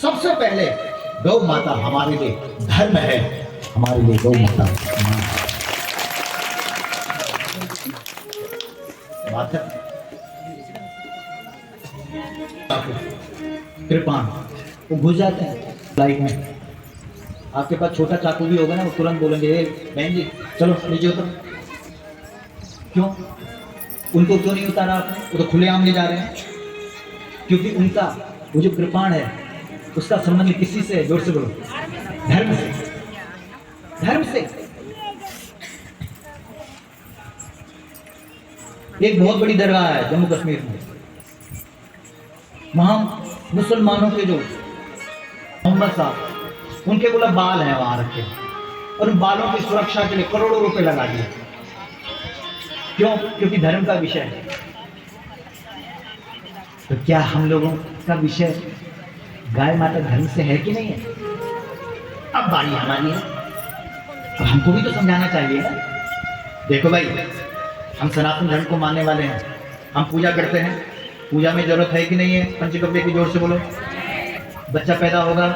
सबसे पहले गौ माता हमारे लिए धर्म है, हमारे लिए गौ माता बात है। कृपाण वो घुस जाते हैं लाइफ में। आपके पास छोटा चाकू भी होगा ना, वो तुरंत बोलेंगे बहन जी चलो नीचे उतरो। क्यों उनको क्यों नहीं उतारा आपने? वो तो खुलेआम ले जा रहे हैं। क्योंकि उनका वो जो कृपाण है उसका संबंध किसी से? जोर से बोलो, धर्म से। धर्म से। एक बहुत बड़ी दरगाह है जम्मू कश्मीर में, वहां मुसलमानों के जो मोहम्मद साहब, उनके बोला बाल हैं वहां रखे, और उन बालों की सुरक्षा के लिए करोड़ों रुपए लगा दिए। क्यों? क्योंकि धर्म का विषय है। तो क्या हम लोगों का विषय गाय माता धर्म से है कि नहीं है? अब बारी हमारी है, अब हमको भी तो समझाना चाहिए ना। देखो भाई, हम सनातन धर्म को मानने वाले हैं, हम पूजा करते हैं, पूजा में जरूरत है कि नहीं है? पंचगव्य की जोर से बोलो। बच्चा पैदा होगा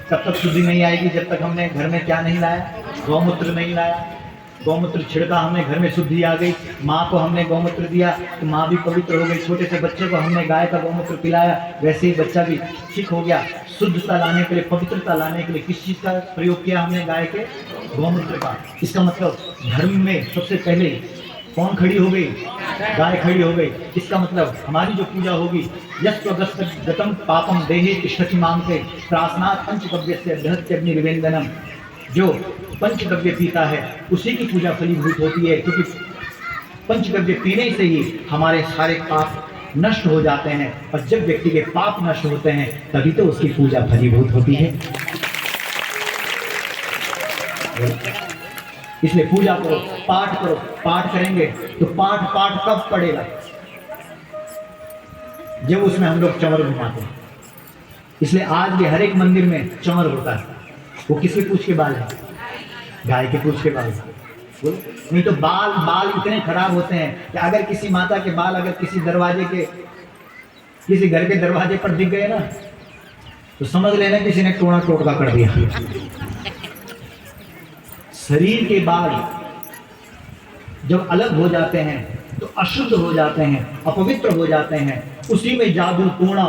तब तक शुद्धि नहीं आएगी जब तक हमने घर में क्या नहीं लाया? गौमूत्र नहीं लाया। गौमूत्र छिड़का हमने, घर में शुद्धि आ गई। माँ को हमने गौमूत्र दिया तो माँ भी पवित्र हो गई। छोटे से बच्चे को हमने गाय का गौमूत्र पिलाया, वैसे ही बच्चा भी ठीक हो गया। शुद्धता लाने के लिए, पवित्रता लाने के लिए किस चीज़ का प्रयोग किया हमने? गाय के गौमूत्र का। इसका मतलब धर्म में सबसे पहले कौन खड़ी हो गई? गाय खड़ी हो गई। इसका मतलब हमारी जो पूजा होगी, यस्त्वगतं पापम देहे तिष्ठति मांगते प्रासनात् पंचगव्यस्य बृहत्यग्निर्वेन्दनम, जो पंचगव्य पीता है उसी की पूजा फलीभूत होती है। क्योंकि पंचगव्य पीने से ही हमारे सारे पाप नष्ट हो जाते हैं, और जब व्यक्ति के पाप नष्ट होते हैं तभी तो उसकी पूजा फलीभूत होती है। इसलिए पूजा करो, पाठ करो। पाठ करेंगे तो पाठ कब पड़ेगा? जब उसमें हम लोग चंवर घुमाते हैं। इसलिए आज भी हर एक मंदिर में चंवर होता है। वो किसके पूछ के बाल है? गाय के पूछ के बाल। नहीं तो बाल इतने खराब होते हैं कि अगर किसी माता के बाल अगर किसी दरवाजे के, किसी घर के दरवाजे पर दिख गए ना, तो समझ लेना किसी ने टोना टोटका कर दिया। शरीर के बाल जब अलग हो जाते हैं तो अशुद्ध हो जाते हैं, अपवित्र हो जाते हैं। उसी में जादू टोना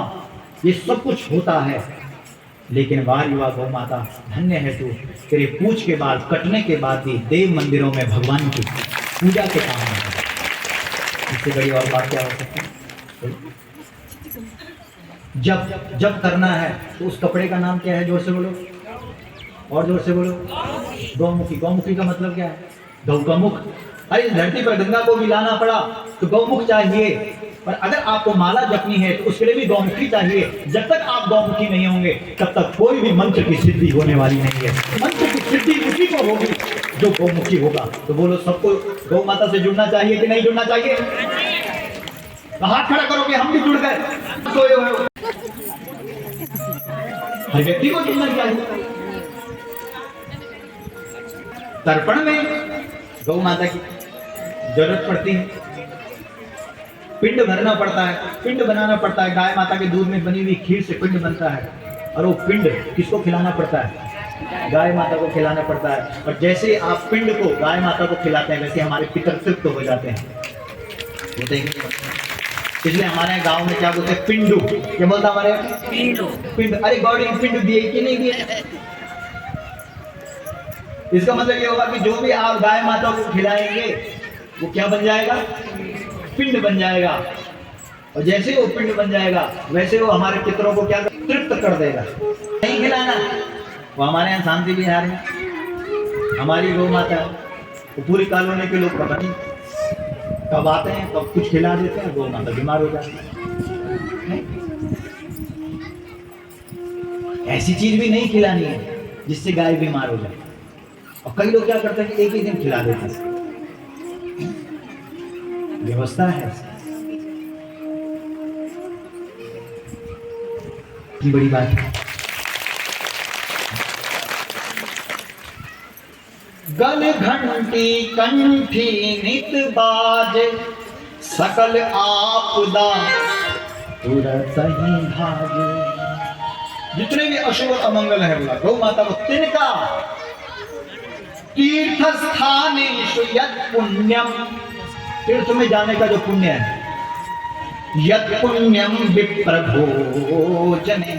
ये सब कुछ होता है। लेकिन वाह युवा गौ माता, धन्य है तू, तेरे पूछ के बाल कटने के बाद भी देव मंदिरों में भगवान की पूजा के काम में। इससे बड़ी और बात क्या हो सकती है? जब करना है तो उस कपड़े का नाम क्या है? जोर से बोलो, और जोर से बोलो। गौमुखी। गौमुखी का मतलब क्या है? गौ का मुख। अरे धरती पर गंगा को भी लाना पड़ा तो गौमुख चाहिए, पर अगर आपको माला जपनी है तो उसके लिए भी गौमुखी चाहिए। जब तक आप गौमुखी नहीं होंगे तब तक कोई भी मंत्र की सिद्धि होने वाली नहीं है। मंत्र की सिद्धि उसी को होगी जो गौमुखी होगा। तो बोलो, सबको गौ माता से जुड़ना चाहिए कि नहीं जुड़ना चाहिए? तो हाथ खड़ा करो कि हम भी जुड़ गए। हर व्यक्ति को जुड़ना चाहिए। तर्पण में गौ माता की जरूरत पड़ती है, पिंड भरना पड़ता है, पिंड बनाना पड़ता है। गाय माता के दूध में बनी हुई खीर से पिंड बनता है, और वो पिंड किसको खिलाना पड़ता है? गाय माता को खिलाना पड़ता है। और जैसे आप पिंड को गाय माता को खिलाते हैं वैसे हमारे पितर तृप्त हो जाते हैं। इसलिए हमारे गांव में क्या बोलते हैं? पिंडू। क्या बोलता हमारे? पिंड। अरे गॉड पिंड दिए कि नहीं दिए? इसका मतलब ये होगा कि जो भी आप गाय माता को खिलाएंगे वो क्या बन जाएगा? पिंड बन जाएगा। और जैसे वो पिंड बन जाएगा वैसे वो हमारे पितरों को क्या तृप्त कर देगा। नहीं खिलाना, वो हमारे यहाँ शांति विहार है, हमारी गौ माता है। तो पूरी कॉलोनी के लोग पता नहीं कब आते हैं, कब कुछ खिला देते हैं, गौ माता बीमार हो जाती है। ऐसी चीज भी नहीं खिलानी है जिससे गाय बीमार हो जाए। और कई लोग क्या करते हैं कि एक ही दिन खिला देते हैं। व्यवस्था है इतनी बड़ी बात है। गल घंटी कंठी नित बाज, सकल आपदा तुरत ही भागे। जितने भी अशुभ और अमंगल है बोला गौ माता को तिनका तीर्थ स्थानेषु यत् पुण्यम, तीर्थ में जाने का जो पुण्य है, यत् पुण्यम विप्रभोजने,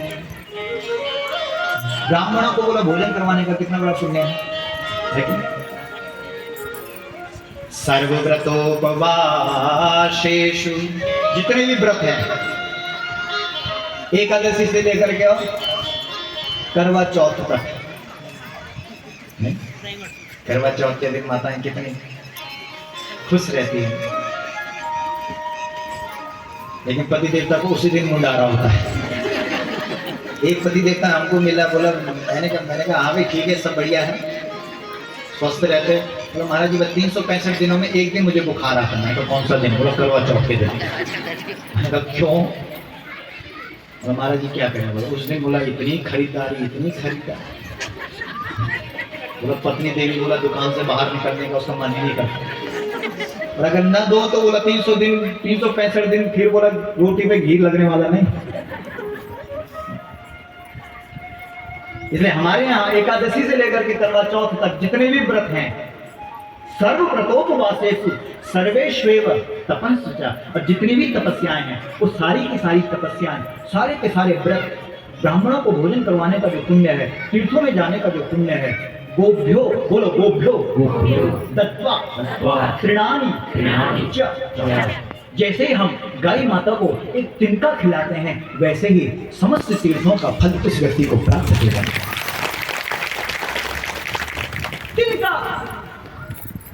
ब्राह्मणों को बोला भोजन करवाने का कितना बड़ा पुण्य है कि नहीं? सर्वव्रतोपवासेषु, जितने भी व्रत हैं, एकादशी से लेकर के करवा चौथ तक, करवा चौथ के दिन माताएं कितनी खुश रहती हैं, लेकिन पति देवता को उसी दिन मुंह डारा होता है। एक पति देवता हमको मिला, बोला मैंने कहा हाँ भाई ठीक है, सब बढ़िया है, स्वस्थ रहते। बोला महाराज जी 365 दिनों में एक दिन मुझे बुखार आता है। तो कौन सा दिन? बोला करवा चौथ के दिन। मैंने कहा क्यों? बोला महाराज जी क्या करें? बोला उस दिन बोला इतनी खरीदारी। बोला पत्नी देवी बोला दुकान से बाहर निकलने का उसका मन ही नहीं करता, और अगर न दो तो बोला 365 दिन फिर बोला रोटी पे घी लगने वाला नहीं। इसलिए हमारे यहाँ एकादशी से लेकर के करवा चौथ तक जितने भी व्रत हैं, सर्वव्रतोपवासेषु सर्वेष्वेव तपस्या, और जितनी भी तपस्याएं हैं वो सारी की सारी तपस्याएं, सारे के सारे व्रत, ब्राह्मणों को भोजन करवाने का जो पुण्य है, तीर्थों में जाने का जो पुण्य है, गोभ्यो, बोलो गोभ्यो दत्वा तृणानि च, जैसे ही हम गाय माता को एक तिनका खिलाते हैं, वैसे ही समस्त तीर्थों का फल उस व्यक्ति को प्राप्त होगा। तिनका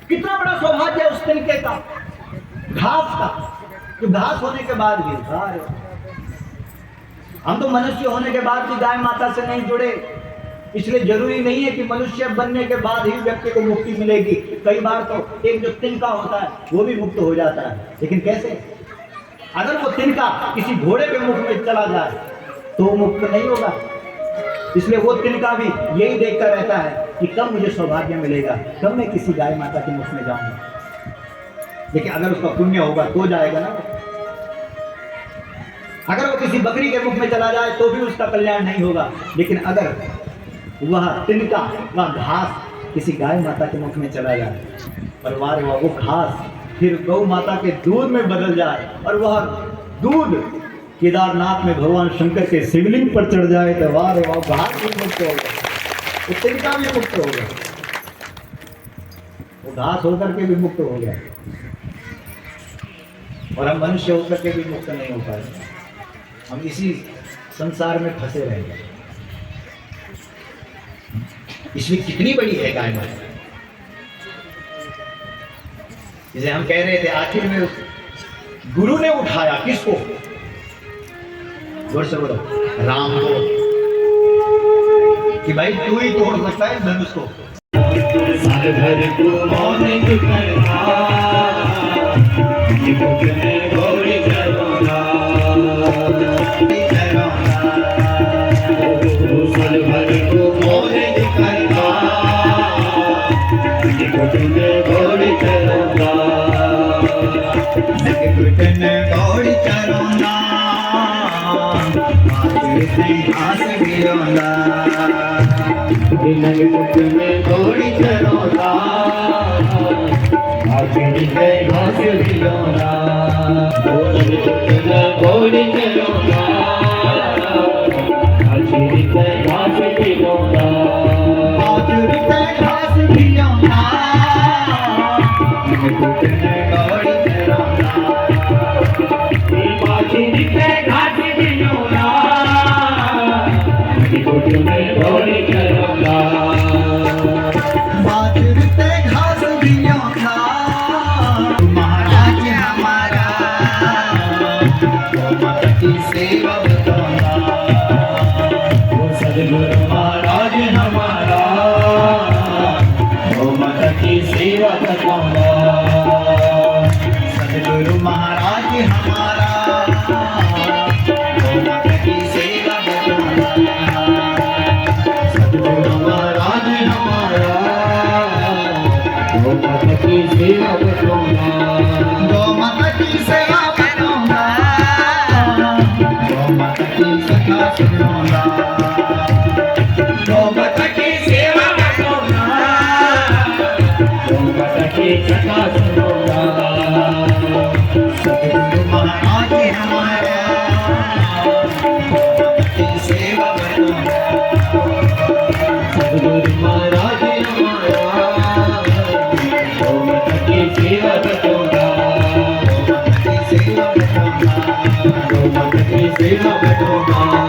कितना बड़ा सौभाग्य है उस तिनके का, घास का, जो घास होने के बाद भी हम तो मनुष्य होने के बाद भी गाय माता से नहीं जुड़े, इसलिए जरूरी नहीं है कि मनुष्य बनने के बाद ही व्यक्ति को मुक्ति मिलेगी। कई बार तो एक जो तिनका होता है वो भी मुक्त हो जाता है, लेकिन कैसे? अगर वो तिनका किसी घोड़े के मुख में चला जाए तो मुक्त नहीं होगा। इसलिए वो तिनका भी यही देखता रहता है कि कब मुझे सौभाग्य मिलेगा, कब मैं किसी गाय माता के मुख में जाऊंगा। लेकिन अगर उसका पुण्य होगा तो जाएगा ना। अगर वो किसी बकरी के मुख में चला जाए तो भी उसका कल्याण नहीं होगा, लेकिन अगर वह तिनका, वह घास किसी गाय माता के मुख में चला जाए और वाह वो घास फिर गौ माता के दूध में बदल जाए, और वह दूध केदारनाथ में भगवान शंकर के शिवलिंग पर चढ़ जाए, तो वाह घास भी मुक्त हो गया, वो तिनका भी मुक्त हो गया, वो घास होकर के भी मुक्त हो गया, और हम मनुष्य होकर के भी मुक्त नहीं हो पाए। हम इसी संसार में फंसे रहेंगे। इसमें कितनी बड़ी है गाय माता। जैसे हम कह रहे थे आखिर में गुरु ने उठाया किसको? जोर से बोलो, राम को, कि भाई तू ही तोड़ सकता है धनुष को। साल भर तू मौन करना, गौरी करना, साल भर तू मौन करना, गौरी करना, गौरी करना, घास गिरोना, गौरी करना, घास गिरोना, गौरी करना, घास गिरोना, घास गिरोना, महाराज हमारा सेवा बताना, सदगुरु महाराज हमारा माता की सेवा बताना, सदगुरु महाराज हमारा माता की सेवा बताना, सदगुरु महाराज हमारा माता की सेवा बताना, गौ माता की सेवा बताना, गौ माता की सखा सुनाना। सतगुरु महाराज हमारा सेवा बनूंगा। सतगुरु महाराज हमारा ओम की सेवा करूंगा। सेवा बनूंगा। ओम की सेवा करूंगा।